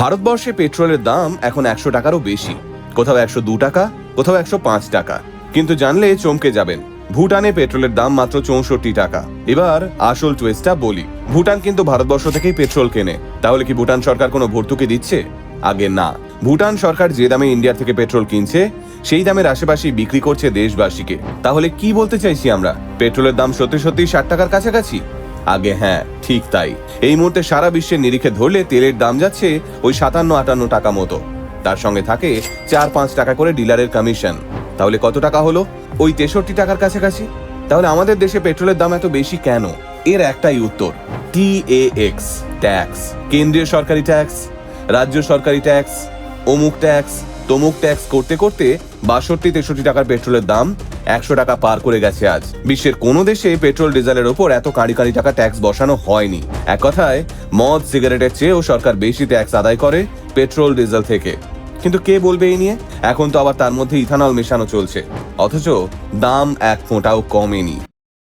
ভারতবর্ষে পেট্রোলের দাম এখন 100 টাকারও বেশি, কোথাও 102 টাকা, কোথাও 105 টাকা। কিন্তু জানলে চমকে যাবেন, ভুটানে পেট্রোলের দাম মাত্র 64 টাকা। এবার আসল টুইস্টটা বলি, ভুটান কিন্তু ভারতবর্ষ থেকেই পেট্রোল কেনে। তাহলে কি ভুটান সরকার কোনো ভর্তুকি দিচ্ছে? আগে না, ভুটান সরকার যে দামে ইন্ডিয়া থেকে পেট্রোল কিনছে সেই দামের আশেপাশেই বিক্রি করছে দেশবাসীকে। তাহলে কি বলতে চাইছি আমরা, পেট্রোলের দাম সত্যি সত্যি 60 টাকার কাছাকাছি? আগে হ্যাঁ, ঠিক তাই। এই মুহূর্তে সারা বিশ্বের নিরিখে ধরলে তেলের দাম যাচ্ছে ওই 57-58 টাকা মতো। তার সঙ্গে থাকে 4-5 টাকা করে ডিলারের কমিশন। তাহলে কত টাকা হলো? ওই 63 টাকার কাছাকাছি। তাহলে আমাদের দেশে পেট্রোলের দাম এত বেশি কেন? এর একটাই উত্তর, TAX, ট্যাক্স। কেন্দ্রীয় সরকারি ট্যাক্স, রাজ্য সরকারি ট্যাক্স, অমুক ট্যাক্স, তমুক ট্যাক্স করতে করতে 62-63 টাকার পেট্রোলের দাম 100 টাকা পার করে গেছে আজ। বিশ্বের কোনো দেশে পেট্রোল ডিজেলের ওপর এত কাঁড়ি কাঁড়ি টাকা ট্যাক্স বসানো হয়নি। এক কথায় মদ সিগারেটের চেয়েও সরকার বেশি ট্যাক্স আদায় করে পেট্রোল ডিজেল থেকে। কিন্তু কে বলবে এই নিয়ে? এখন তো আবার তার মধ্যে ইথানল মেশানো চলছে, অথচ দাম এক ফোঁটাও কমেনি।